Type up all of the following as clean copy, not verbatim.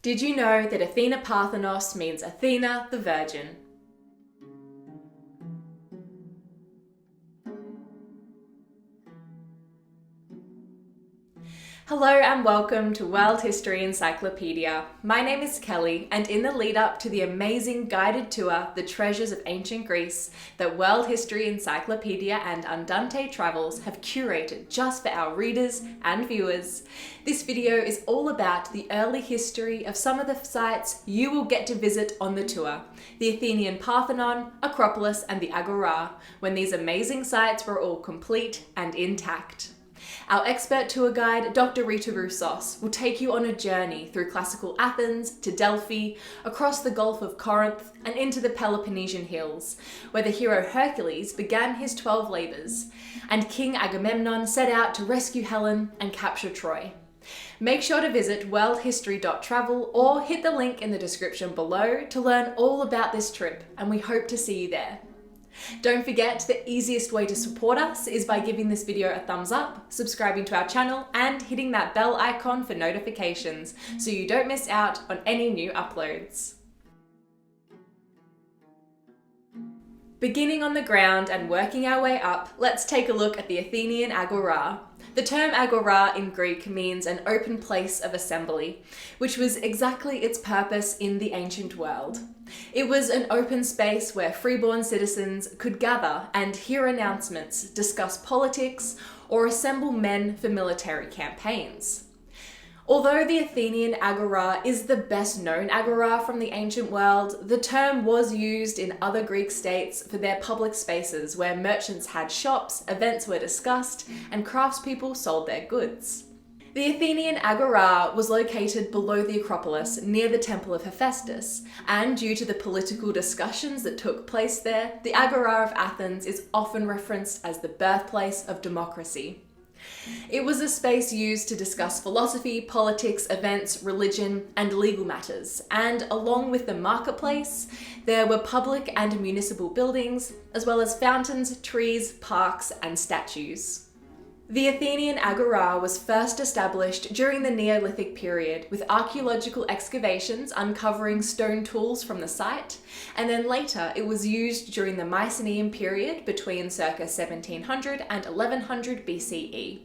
Did you know that Athena Parthenos means Athena the Virgin? Hello and welcome to World History Encyclopedia. My name is Kelly, and in the lead up to the amazing guided tour, The Treasures of Ancient Greece, that World History Encyclopedia and Andante Travels have curated just for our readers and viewers, this video is all about the early history of some of the sites you will get to visit on the tour: the Athenian Parthenon, Acropolis, and the Agora, when these amazing sites were all complete and intact. Our expert tour guide, Dr. Rita Roussos, will take you on a journey through classical Athens to Delphi, across the Gulf of Corinth, and into the Peloponnesian Hills, where the hero Hercules began his 12 labours, and King Agamemnon set out to rescue Helen and capture Troy. Make sure to visit worldhistory.travel or hit the link in the description below to learn all about this trip, and we hope to see you there. Don't forget, the easiest way to support us is by giving this video a thumbs up, subscribing to our channel, and hitting that bell icon for notifications so you don't miss out on any new uploads. Beginning on the ground and working our way up, let's take a look at the Athenian Agora. The term Agora in Greek means an open place of assembly, which was exactly its purpose in the ancient world. It was an open space where freeborn citizens could gather and hear announcements, discuss politics, or assemble men for military campaigns. Although the Athenian Agora is the best known Agora from the ancient world, the term was used in other Greek states for their public spaces where merchants had shops, events were discussed, and craftspeople sold their goods. The Athenian Agora was located below the Acropolis near the Temple of Hephaestus, and due to the political discussions that took place there, the Agora of Athens is often referenced as the birthplace of democracy. It was a space used to discuss philosophy, politics, events, religion, and legal matters, and along with the marketplace, there were public and municipal buildings, as well as fountains, trees, parks, and statues. The Athenian Agora was first established during the Neolithic period, with archaeological excavations uncovering stone tools from the site, and then later it was used during the Mycenaean period between circa 1700 and 1100 BCE.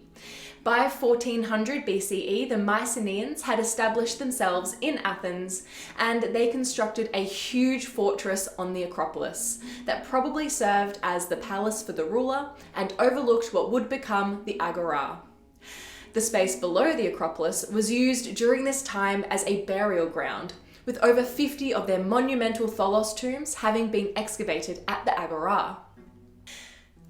By 1400 BCE, the Mycenaeans had established themselves in Athens, and they constructed a huge fortress on the Acropolis that probably served as the palace for the ruler and overlooked what would become the Agora. The space below the Acropolis was used during this time as a burial ground, with over 50 of their monumental tholos tombs having been excavated at the Agora.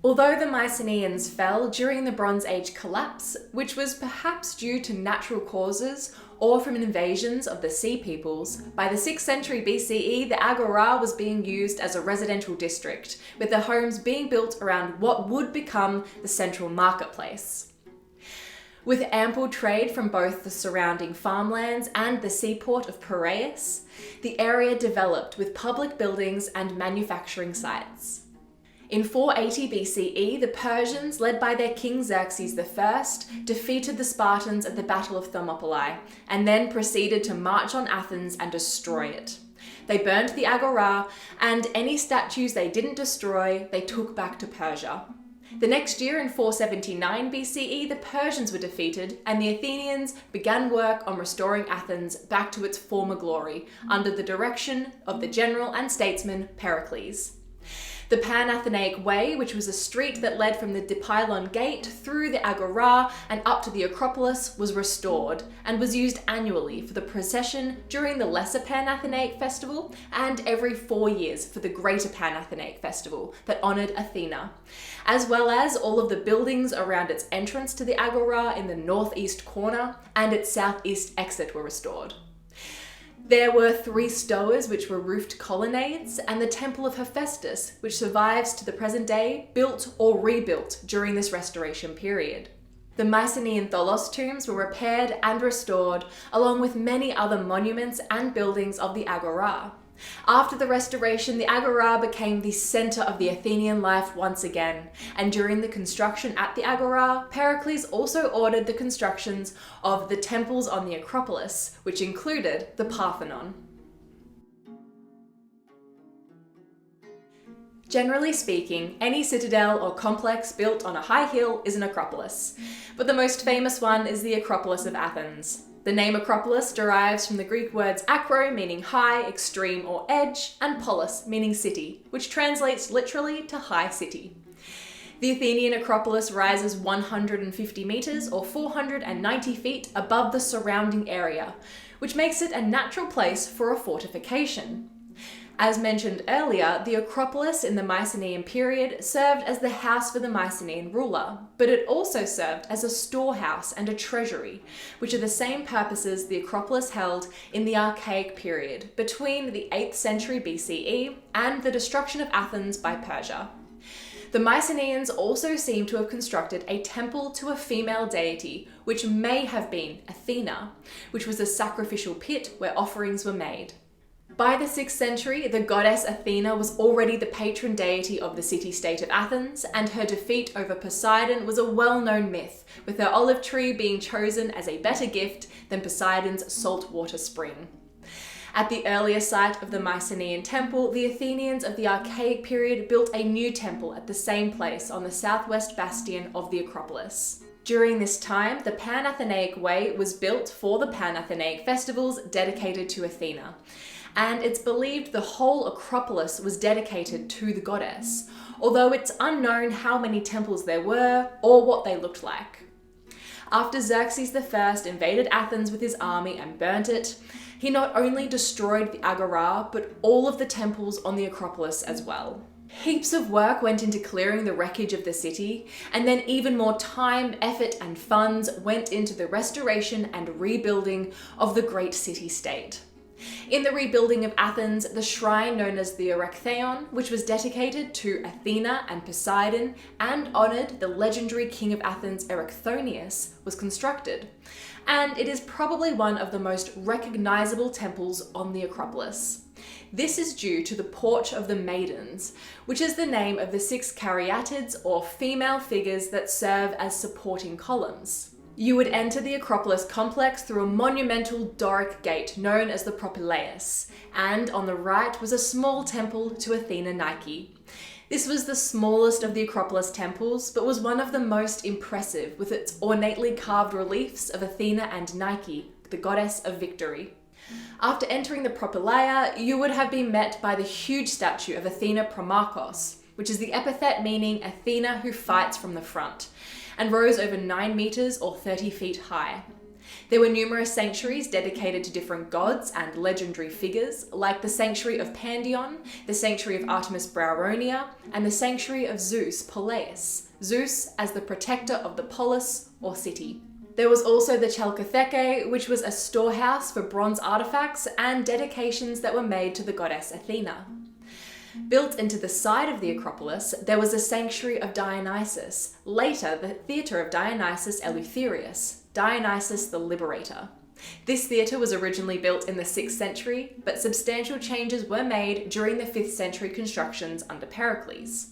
Although the Mycenaeans fell during the Bronze Age collapse, which was perhaps due to natural causes or from invasions of the Sea Peoples, by the 6th century BCE, the Agora was being used as a residential district, with the homes being built around what would become the central marketplace. With ample trade from both the surrounding farmlands and the seaport of Piraeus, the area developed with public buildings and manufacturing sites. In 480 BCE, the Persians, led by their king Xerxes I, defeated the Spartans at the Battle of Thermopylae, and then proceeded to march on Athens and destroy it. They burned the Agora, and any statues they didn't destroy, they took back to Persia. The next year, in 479 BCE, the Persians were defeated, and the Athenians began work on restoring Athens back to its former glory, under the direction of the general and statesman Pericles. The Pan-Athenaic Way, which was a street that led from the Dipylon Gate through the Agora and up to the Acropolis, was restored and was used annually for the procession during the Lesser Pan-Athenaic Festival and every 4 years for the Greater Pan-Athenaic Festival that honoured Athena, as well as all of the buildings around its entrance to the Agora in the northeast corner and its southeast exit were restored. There were 3 stoas, which were roofed colonnades, and the Temple of Hephaestus, which survives to the present day, built or rebuilt during this restoration period. The Mycenaean tholos tombs were repaired and restored, along with many other monuments and buildings of the Agora. After the restoration, the Agora became the centre of the Athenian life once again, and during the construction at the Agora, Pericles also ordered the constructions of the temples on the Acropolis, which included the Parthenon. Generally speaking, any citadel or complex built on a high hill is an acropolis, but the most famous one is the Acropolis of Athens. The name Acropolis derives from the Greek words acro, meaning high, extreme, or edge, and polis, meaning city, which translates literally to high city. The Athenian Acropolis rises 150 metres or 490 feet above the surrounding area, which makes it a natural place for a fortification. As mentioned earlier, the Acropolis in the Mycenaean period served as the house for the Mycenaean ruler, but it also served as a storehouse and a treasury, which are the same purposes the Acropolis held in the Archaic period, between the 8th century BCE and the destruction of Athens by Persia. The Mycenaeans also seem to have constructed a temple to a female deity, which may have been Athena, which was a sacrificial pit where offerings were made. By the 6th century, the goddess Athena was already the patron deity of the city-state of Athens, and her defeat over Poseidon was a well-known myth, with her olive tree being chosen as a better gift than Poseidon's saltwater spring. At the earlier site of the Mycenaean temple, the Athenians of the Archaic period built a new temple at the same place on the southwest bastion of the Acropolis. During this time, the Pan-Athenaic Way was built for the Pan-Athenaic festivals dedicated to Athena, and it's believed the whole Acropolis was dedicated to the goddess, although it's unknown how many temples there were or what they looked like. After Xerxes I invaded Athens with his army and burnt it, he not only destroyed the Agora, but all of the temples on the Acropolis as well. Heaps of work went into clearing the wreckage of the city, and then even more time, effort, and funds went into the restoration and rebuilding of the great city-state. In the rebuilding of Athens, the shrine known as the Erechtheion, which was dedicated to Athena and Poseidon and honoured the legendary king of Athens Erechthonius, was constructed, and it is probably one of the most recognisable temples on the Acropolis. This is due to the Porch of the Maidens, which is the name of the 6 caryatids or female figures that serve as supporting columns. You would enter the Acropolis complex through a monumental Doric gate known as the Propylais, and on the right was a small temple to Athena Nike. This was the smallest of the Acropolis temples, but was one of the most impressive, with its ornately carved reliefs of Athena and Nike, the goddess of victory. After entering the Propylaea, you would have been met by the huge statue of Athena Promarchos, which is the epithet meaning Athena who fights from the front, and rose over 9 metres or 30 feet high. There were numerous sanctuaries dedicated to different gods and legendary figures, like the sanctuary of Pandion, the sanctuary of Artemis Brauronia, and the sanctuary of Zeus Polais, Zeus as the protector of the polis or city. There was also the Chalcotheke, which was a storehouse for bronze artifacts and dedications that were made to the goddess Athena. Built into the side of the Acropolis, there was a sanctuary of Dionysus, later the theatre of Dionysus Eleutherius, Dionysus the Liberator. This theatre was originally built in the 6th century, but substantial changes were made during the 5th century constructions under Pericles.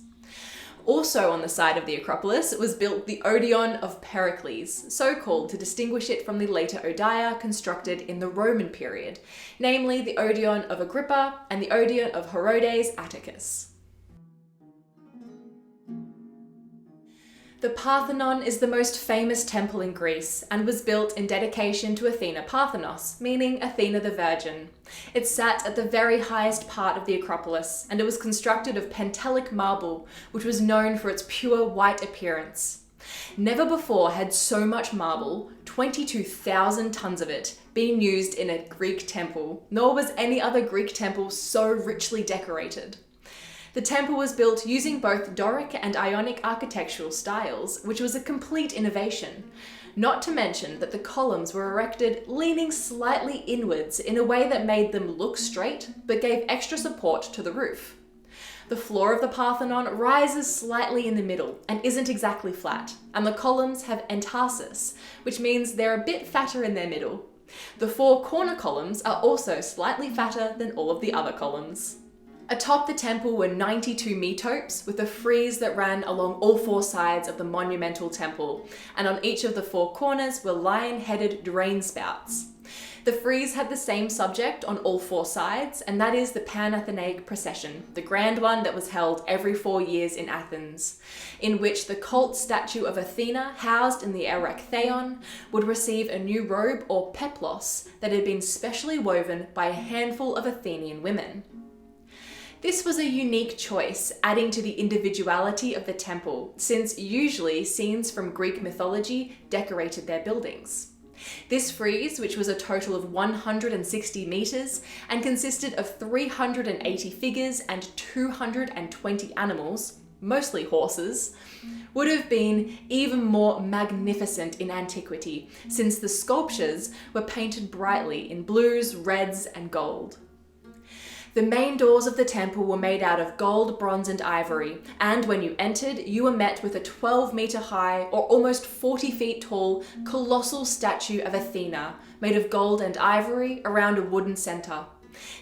Also on the side of the Acropolis was built the Odeon of Pericles, so called to distinguish it from the later Odia constructed in the Roman period, namely the Odeon of Agrippa and the Odeon of Herodes Atticus. The Parthenon is the most famous temple in Greece and was built in dedication to Athena Parthenos, meaning Athena the Virgin. It sat at the very highest part of the Acropolis, and it was constructed of Pentelic marble, which was known for its pure white appearance. Never before had so much marble, 22,000 tons of it, been used in a Greek temple, nor was any other Greek temple so richly decorated. The temple was built using both Doric and Ionic architectural styles, which was a complete innovation. Not to mention that the columns were erected leaning slightly inwards in a way that made them look straight, but gave extra support to the roof. The floor of the Parthenon rises slightly in the middle and isn't exactly flat, and the columns have entasis, which means they're a bit fatter in their middle. The 4 corner columns are also slightly fatter than all of the other columns. Atop the temple were 92 metopes with a frieze that ran along all 4 sides of the monumental temple, and on each of the 4 corners were lion-headed drain spouts. The frieze had the same subject on all 4 sides, and that is the Panathenaic procession, the grand one that was held every 4 years in Athens, in which the cult statue of Athena, housed in the Erechtheion, would receive a new robe or peplos that had been specially woven by a handful of Athenian women. This was a unique choice, adding to the individuality of the temple, since usually scenes from Greek mythology decorated their buildings. This frieze, which was a total of 160 meters and consisted of 380 figures and 220 animals, mostly horses, would have been even more magnificent in antiquity, since the sculptures were painted brightly in blues, reds, and gold. The main doors of the temple were made out of gold, bronze, and ivory, and when you entered, you were met with a 12-metre high, or almost 40 feet tall, colossal statue of Athena, made of gold and ivory around a wooden centre.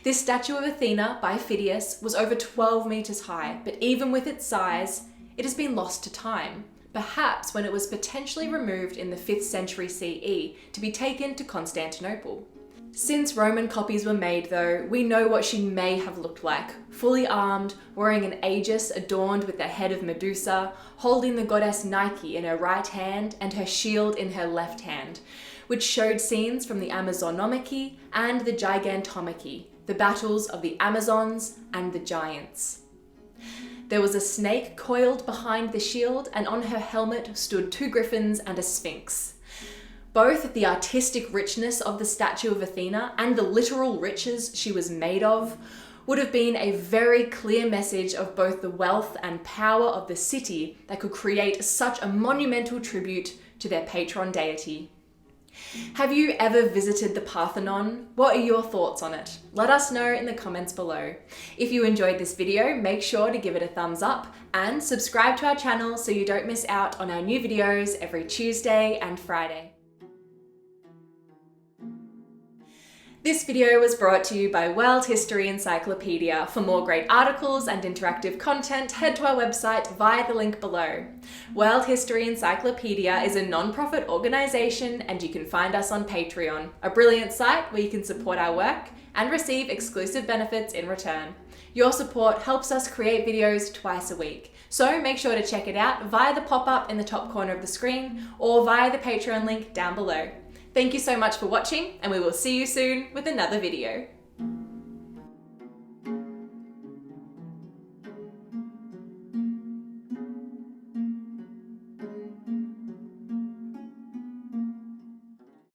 This statue of Athena, by Phidias, was over 12 metres high, but even with its size, it has been lost to time, perhaps when it was potentially removed in the 5th century CE to be taken to Constantinople. Since Roman copies were made though, we know what she may have looked like, fully armed, wearing an aegis adorned with the head of Medusa, holding the goddess Nike in her right hand and her shield in her left hand, which showed scenes from the Amazonomachy and the Gigantomachy, the battles of the Amazons and the giants. There was a snake coiled behind the shield, and on her helmet stood 2 griffins and a sphinx. Both the artistic richness of the statue of Athena and the literal riches she was made of would have been a very clear message of both the wealth and power of the city that could create such a monumental tribute to their patron deity. Have you ever visited the Parthenon? What are your thoughts on it? Let us know in the comments below. If you enjoyed this video, make sure to give it a thumbs up and subscribe to our channel so you don't miss out on our new videos every Tuesday and Friday. This video was brought to you by World History Encyclopedia. For more great articles and interactive content, head to our website via the link below. World History Encyclopedia is a non-profit organisation, and you can find us on Patreon, a brilliant site where you can support our work and receive exclusive benefits in return. Your support helps us create videos twice a week, so make sure to check it out via the pop-up in the top corner of the screen or via the Patreon link down below. Thank you so much for watching, and we will see you soon with another video.